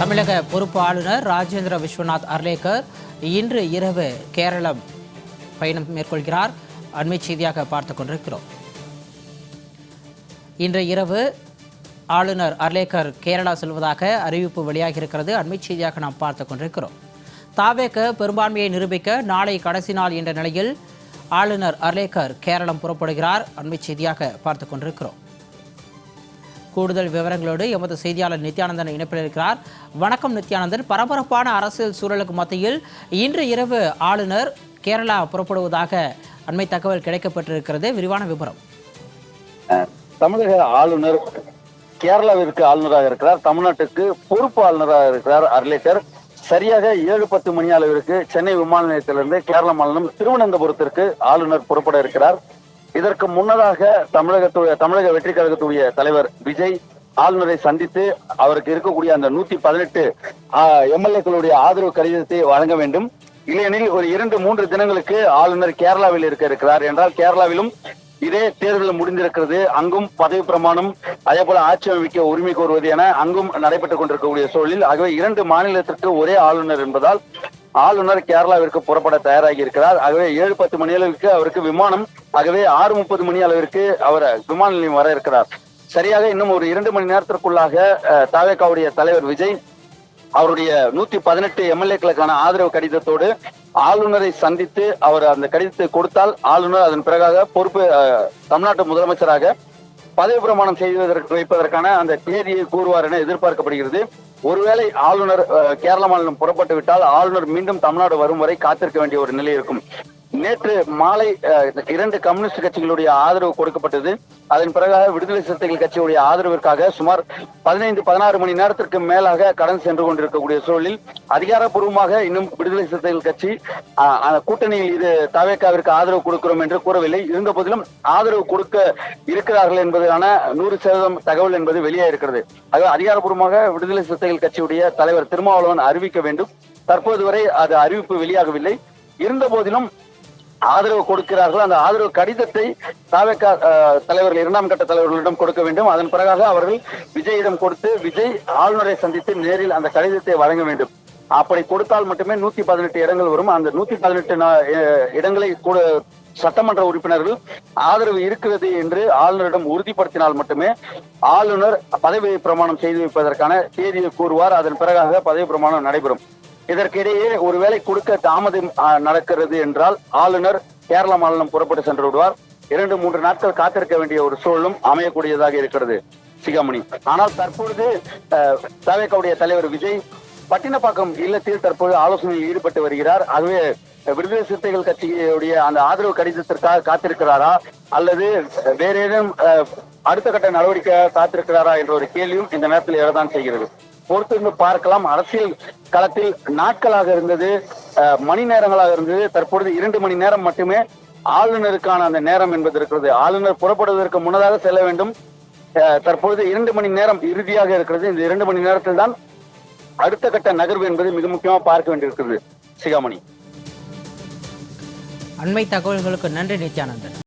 தமிழக பொறுப்பு ஆளுநர் ராஜேந்திர விஸ்வநாத் அர்லேக்கர் இன்று இரவு கேரளம் பயணம் மேற்கொள்கிறார். அண்மை செய்தியாக பார்த்துக் கொண்டிருக்கிறோம். இன்று இரவு ஆளுநர் அர்லேக்கர் கேரளா செல்வதாக அறிவிப்பு வெளியாகி இருக்கிறது. அண்மை செய்தியாக நாம் பார்த்துக் கொண்டிருக்கிறோம். தாவேக பெரும்பான்மையை நிரூபிக்க நாளை கடைசி நாள் என்ற நிலையில் ஆளுநர் அர்லேக்கர் கேரளம் புறப்படுகிறார். அண்மை செய்தியாக பார்த்துக் கொண்டிருக்கிறோம். கூடுதல் விவரங்களோடு எமது செய்தியாளர் நித்யானந்தன் இணைப்பில் இருக்கிறார். வணக்கம் நித்யானந்தன். பரபரப்பான அரசியல் சூழலுக்கு மத்தியில் இன்று இரவு ஆளுநர் கேரளா புறப்படுவதாக அண்மை தகவல் கிடைக்கப்பட்டிருக்கிறது. விரிவான விவரம். தமிழக ஆளுநர் கேரளாவிற்கு ஆளுநராக இருக்கிறார். தமிழ்நாட்டுக்கு பொறுப்பு ஆளுநராக இருக்கிறார் அர்லேக்கர். சரியாக 7:10 மணி அளவிற்கு சென்னை விமான நிலையத்திலிருந்து கேரள மாநிலம் திருவனந்தபுரத்திற்கு ஆளுநர் புறப்பட இருக்கிறார். இதற்கு முன்னதாக தமிழக வெற்றி கழகத்துடைய தலைவர் விஜய் ஆளுநரை சந்தித்து அவருக்கு இருக்கக்கூடிய அந்த 118 எம்எல்ஏக்களுடைய ஆதரவு கடிதத்தை வழங்க வேண்டும். இல்லையெனில் ஒரு 2-3 தினங்களுக்கு ஆளுநர் கேரளாவில் இருக்கிறார் என்றால் கேரளாவிலும் இதே தேர்தல் முடிந்திருக்கிறது. அங்கும் பதவி பிரமாணம் அதே போல ஆட்சி அமைக்க உரிமை கோருவது என அங்கும் நடைபெற்றுக் கொண்டிருக்கக்கூடிய சூழலில் ஆகவே 2 மாநிலத்திற்கு ஒரே ஆளுநர் என்பதால் ஆளுநர் கேரளாவிற்கு புறப்பட தயாராகி இருக்கிறார். ஆகவே 7:10 மணி அளவிற்கு அவருக்கு விமானம், ஆகவே 6:30 மணி அளவிற்கு அவர் விமான நிலையம் வர இருக்கிறார். சரியாக இன்னும் ஒரு 2 மணி நேரத்திற்குள்ளாக தாவேகாவுடைய தலைவர் விஜய் அவருடைய 118 எம்எல்ஏக்களுக்கான ஆதரவு கடிதத்தோடு ஆளுநரை சந்தித்து அவர் அந்த கடிதத்தை கொடுத்தால் ஆளுநர் அதன் பிறகாக பொறுப்பு தமிழ்நாட்டு முதலமைச்சராக பதவி பிரமாணம் வைப்பதற்கான அந்த தேதியை கூறுவார் என எதிர்பார்க்கப்படுகிறது. ஒருவேளை ஆளுநர் கேரள மாநிலம் புறப்பட்டு விட்டால் ஆளுநர் மீண்டும் தமிழ்நாடு வரும் வரை காத்திருக்க வேண்டிய ஒரு நிலை இருக்கும். நேற்று மாலை 2 கம்யூனிஸ்ட் கட்சிகளுடைய ஆதரவு கொடுக்கப்பட்டது. அதன் பிறகாக விடுதலை சிறுத்தைகள் கட்சியுடைய ஆதரவிற்காக சுமார் 15-16 மணி நேரத்திற்கு மேலாக கடந்து சென்று கொண்டிருக்கக்கூடிய சூழலில் அதிகாரப்பூர்வமாக இன்னும் விடுதலை சிறுத்தைகள் கட்சி கூட்டணியில் இது தவேகாவிற்கு ஆதரவு கொடுக்கிறோம் என்று கூறவில்லை. இருந்த போதிலும் ஆதரவு கொடுக்க இருக்கிறார்கள் என்பதான 100% தகவல் என்பது வெளியே இருக்கிறது. ஆகவே அதிகாரப்பூர்வமாக விடுதலை சிறுத்தைகள் கட்சியுடைய தலைவர் திருமாவளவன் அறிவிக்க வேண்டும். தற்போது வரை அது அறிவிப்பு வெளியாகவில்லை. இருந்த போதிலும் ஆதரவு கொடுக்கிறார்கள். அந்த ஆதரவு கடிதத்தை தாவேகா தலைவர்கள் 2ஆம் கட்ட தலைவர்களிடம் கொடுக்க வேண்டும். அதன் பிறகாக அவர்கள் விஜயிடம் கொடுத்து விஜய் ஆளுநரை சந்தித்து நேரில் அந்த கடிதத்தை வழங்க வேண்டும். அப்படி கொடுத்தால் மட்டுமே 118 இடங்கள் வரும். அந்த 118 இடங்களை கூட சட்டமன்ற உறுப்பினர்கள் ஆதரவு இருக்கிறது என்று ஆளுநரிடம் உறுதிப்படுத்தினால் மட்டுமே ஆளுநர் பதவி பிரமாணம் செய்து வைப்பதற்கான தேதியை கூறுவார். அதன் பிறகாக பதவி பிரமாணம் நடைபெறும். இதற்கிடையே ஒருவேளை கொடுக்க தாமதம் நடக்கிறது என்றால் ஆளுநர் கேரள மாநிலம் புறப்பட்டு சென்று விடுவார். 2-3 நாட்கள் காத்திருக்க வேண்டிய ஒரு சூழலும் அமையக்கூடியதாக இருக்கிறது சிகாமணி. ஆனால் தற்பொழுது தவேகாவுடைய தலைவர் விஜய் பட்டினப்பாக்கம் இல்லத்தில் தற்போது ஆலோசனையில் ஈடுபட்டு வருகிறார். ஆகவே விடுதலை சிறுத்தைகள் கட்சியுடைய அந்த ஆதரவு கடிதத்திற்காக காத்திருக்கிறாரா அல்லது வேற ஏதும் அடுத்த கட்ட நடவடிக்கையாக காத்திருக்கிறாரா என்ற ஒரு கேள்வியும் இந்த நேரத்தில் எழதான் செய்கிறது. பொறுத்திருந்து பார்க்கலாம். அரசியல் களத்தில் நாட்களாக இருந்தது, மணி நேரங்களாக இருந்தது. தற்பொழுது 2 மணி நேரம் மட்டுமே ஆளுநருக்கான அந்த நேரம் என்பது இருக்கிறது. ஆளுநர் புறப்படுவதற்கு முன்னதாக செல்ல வேண்டும். தற்பொழுது 2 மணி நேரம் இறுதியாக இருக்கிறது. இந்த 2 மணி நேரத்தில் தான் அடுத்த கட்ட நகர்வு என்பது மிக முக்கியமாக பார்க்க வேண்டியிருக்கிறது சிகாமணி. அண்மை தகவல்களுக்கு நன்றி நித்யானந்தன்.